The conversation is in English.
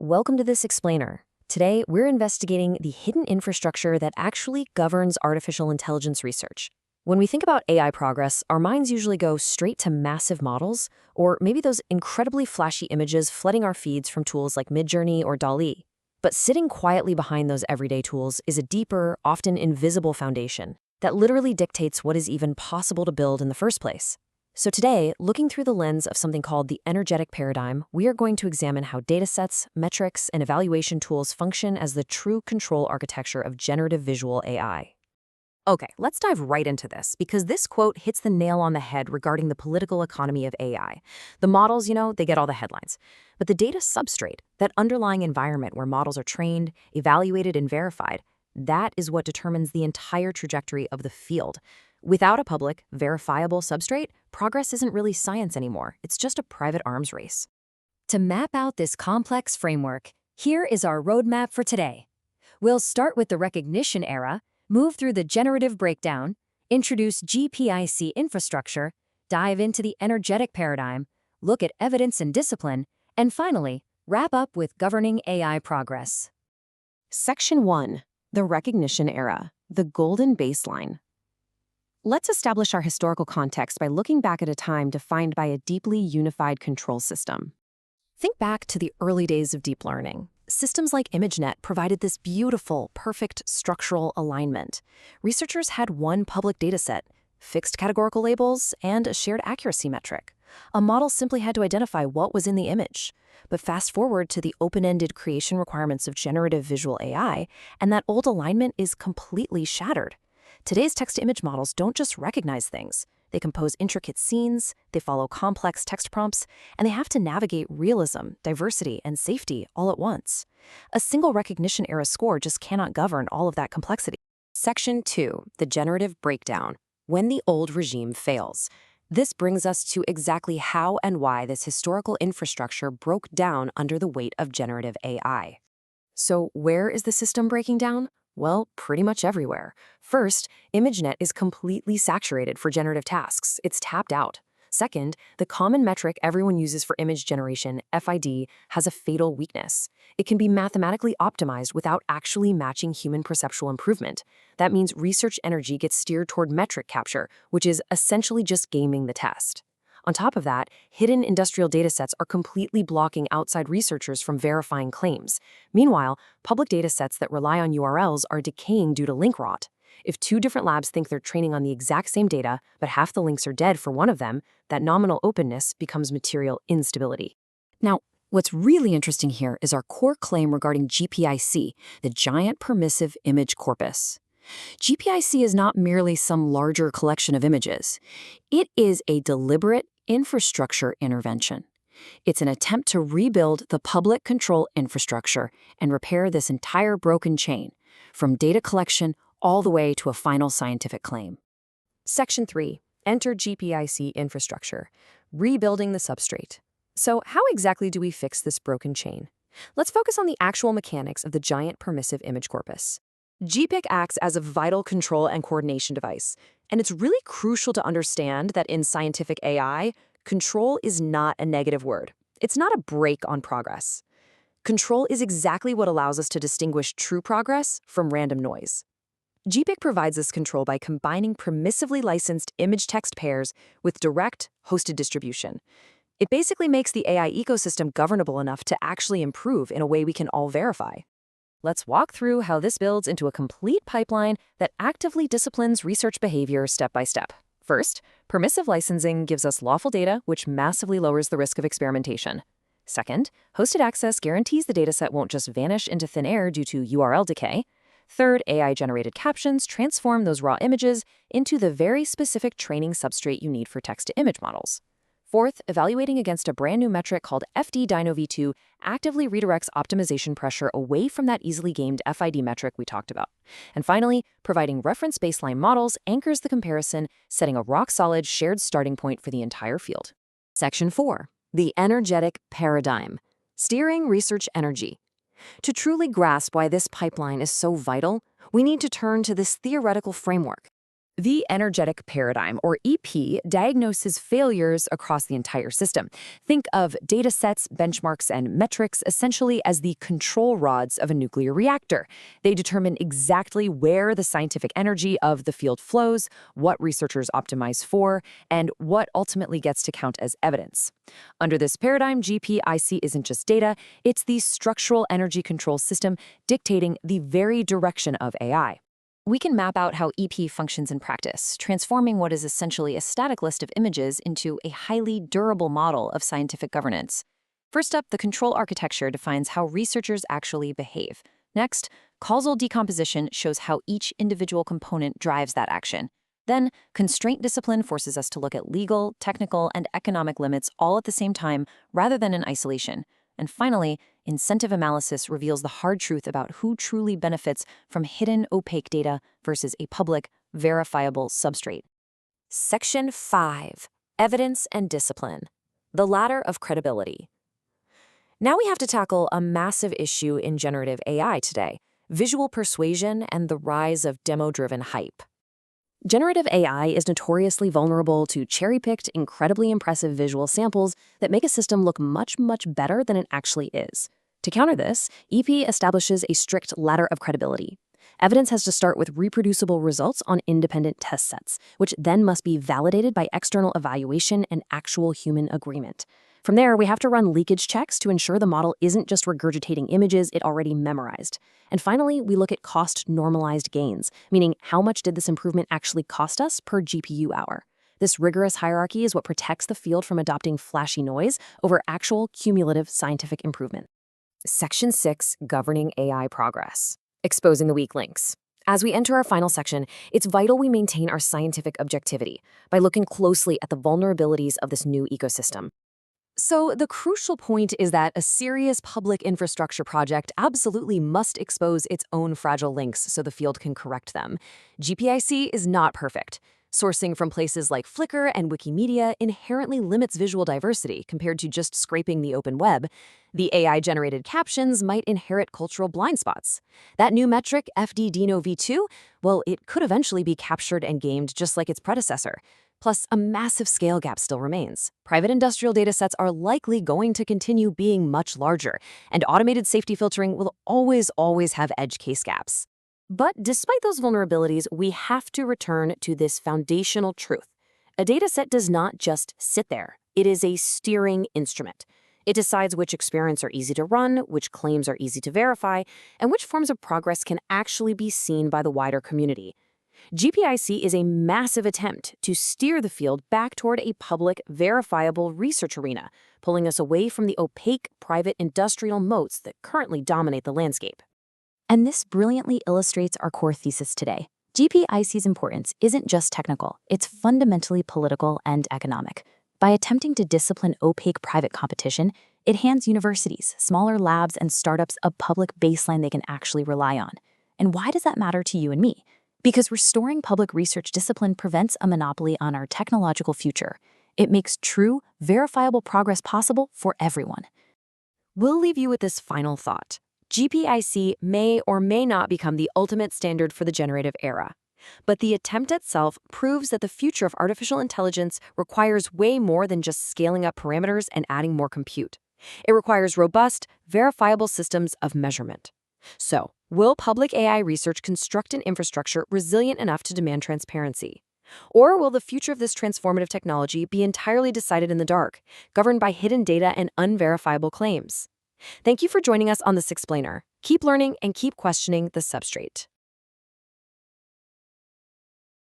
welcome to this explainer. Today, we're investigating the hidden infrastructure that actually governs artificial intelligence research. When we think about AI progress, our minds usually go straight to massive models, or maybe those incredibly flashy images flooding our feeds from tools like Midjourney or DALL-E. But sitting quietly behind those everyday tools is a deeper, often invisible foundation that literally dictates what is even possible to build in the first place. So today, looking through the lens of something called the energetic paradigm, we are going to examine how datasets, metrics, and evaluation tools function as the true control architecture of generative visual AI. Okay, let's dive right into this, because this quote hits the nail on the head regarding the political economy of AI. The models, they get all the headlines. But the data substrate, that underlying environment where models are trained, evaluated, and verified, that is what determines the entire trajectory of the field. Without a public, verifiable substrate, progress isn't really science anymore. It's just a private arms race. To map out this complex framework, here is our roadmap for today. We'll start with the recognition era, move through the generative breakdown, introduce GPIC infrastructure, dive into the energetic paradigm, look at evidence and discipline, and finally, wrap up with governing AI progress. Section 1. The recognition era, the golden baseline. Let's establish our historical context by looking back at a time defined by a deeply unified control system. Think back to the early days of deep learning. Systems like ImageNet provided this beautiful, perfect structural alignment. Researchers had one public dataset, fixed categorical labels, and a shared accuracy metric. A model simply had to identify what was in the image. But fast forward to the open-ended creation requirements of generative visual AI, and that old alignment is completely shattered. Today's text-to-image models don't just recognize things. They compose intricate scenes, they follow complex text prompts, and they have to navigate realism, diversity, and safety all at once. A single recognition era score just cannot govern all of that complexity. Section 2. The generative breakdown. When the old regime fails. This brings us to exactly how and why this historical infrastructure broke down under the weight of generative AI. So where is the system breaking down? Well, pretty much everywhere. First, ImageNet is completely saturated for generative tasks. It's tapped out. Second, the common metric everyone uses for image generation, FID, has a fatal weakness. It can be mathematically optimized without actually matching human perceptual improvement. That means research energy gets steered toward metric capture, which is essentially just gaming the test. On top of that, hidden industrial datasets are completely blocking outside researchers from verifying claims. Meanwhile, public datasets that rely on URLs are decaying due to link rot. If two different labs think they're training on the exact same data, but half the links are dead for one of them, that nominal openness becomes material instability. Now, what's really interesting here is our core claim regarding GPIC, the Giant Permissive Image Corpus. GPIC is not merely some larger collection of images. It is a deliberate infrastructure intervention. It's an attempt to rebuild the public control infrastructure and repair this entire broken chain, from data collection all the way to a final scientific claim. Section 3. Enter GPIC infrastructure, rebuilding the substrate. So how exactly do we fix this broken chain? Let's focus on the actual mechanics of the Giant Permissive Image Corpus. GPIC acts as a vital control and coordination device, and it's really crucial to understand that in scientific AI, control is not a negative word. It's not a brake on progress. Control is exactly what allows us to distinguish true progress from random noise. GPIC provides this control by combining permissively licensed image-text pairs with direct, hosted distribution. It basically makes the AI ecosystem governable enough to actually improve in a way we can all verify. Let's walk through how this builds into a complete pipeline that actively disciplines research behavior step by step. First, permissive licensing gives us lawful data, which massively lowers the risk of experimentation. Second, hosted access guarantees the dataset won't just vanish into thin air due to URL decay. Third, AI-generated captions transform those raw images into the very specific training substrate you need for text-to-image models. Fourth, evaluating against a brand new metric called FD-DynoV2 actively redirects optimization pressure away from that easily gamed FID metric we talked about. And finally, providing reference baseline models anchors the comparison, setting a rock-solid shared starting point for the entire field. Section 4. The energetic paradigm. Steering research energy. To truly grasp why this pipeline is so vital, we need to turn to this theoretical framework. The energetic paradigm, or EP, diagnoses failures across the entire system. Think of datasets, benchmarks, and metrics essentially as the control rods of a nuclear reactor. They determine exactly where the scientific energy of the field flows, what researchers optimize for, and what ultimately gets to count as evidence. Under this paradigm, GPIC isn't just data, it's the structural energy control system dictating the very direction of AI. We can map out how EP functions in practice, transforming what is essentially a static list of images into a highly durable model of scientific governance. First up, the control architecture defines how researchers actually behave. Next, causal decomposition shows how each individual component drives that action. Then, constraint discipline forces us to look at legal, technical, and economic limits all at the same time, rather than in isolation. And finally, incentive analysis reveals the hard truth about who truly benefits from hidden, opaque data versus a public, verifiable substrate. Section 5. Evidence and Discipline. The ladder of credibility. Now we have to tackle a massive issue in generative AI today: visual persuasion and the rise of demo-driven hype. Generative AI is notoriously vulnerable to cherry-picked, incredibly impressive visual samples that make a system look much, much better than it actually is. To counter this, EP establishes a strict ladder of credibility. Evidence has to start with reproducible results on independent test sets, which then must be validated by external evaluation and actual human agreement. From there, we have to run leakage checks to ensure the model isn't just regurgitating images it already memorized. And finally, we look at cost-normalized gains, meaning how much did this improvement actually cost us per GPU hour. This rigorous hierarchy is what protects the field from adopting flashy noise over actual cumulative scientific improvement. Section 6, Governing AI Progress. Exposing the weak links. As we enter our final section, it's vital we maintain our scientific objectivity by looking closely at the vulnerabilities of this new ecosystem. So the crucial point is that a serious public infrastructure project absolutely must expose its own fragile links so the field can correct them. GPIC is not perfect. Sourcing from places like Flickr and Wikimedia inherently limits visual diversity compared to just scraping the open web. The AI-generated captions might inherit cultural blind spots. That new metric, FD-Dino v2, well, it could eventually be captured and gamed just like its predecessor. Plus, a massive scale gap still remains. Private industrial datasets are likely going to continue being much larger, and automated safety filtering will always have edge case gaps. But despite those vulnerabilities, we have to return to this foundational truth. A dataset does not just sit there. It is a steering instrument. It decides which experiments are easy to run, which claims are easy to verify, and which forms of progress can actually be seen by the wider community. GPIC is a massive attempt to steer the field back toward a public, verifiable research arena, pulling us away from the opaque, private industrial moats that currently dominate the landscape. And this brilliantly illustrates our core thesis today. GPIC's importance isn't just technical, it's fundamentally political and economic. By attempting to discipline opaque private competition, it hands universities, smaller labs, and startups a public baseline they can actually rely on. And why does that matter to you and me? Because restoring public research discipline prevents a monopoly on our technological future. It makes true, verifiable progress possible for everyone. We'll leave you with this final thought. GPIC may or may not become the ultimate standard for the generative era. But the attempt itself proves that the future of artificial intelligence requires way more than just scaling up parameters and adding more compute. It requires robust, verifiable systems of measurement. So, will public AI research construct an infrastructure resilient enough to demand transparency? Or will the future of this transformative technology be entirely decided in the dark, governed by hidden data and unverifiable claims? Thank you for joining us on this explainer. Keep learning and keep questioning the substrate.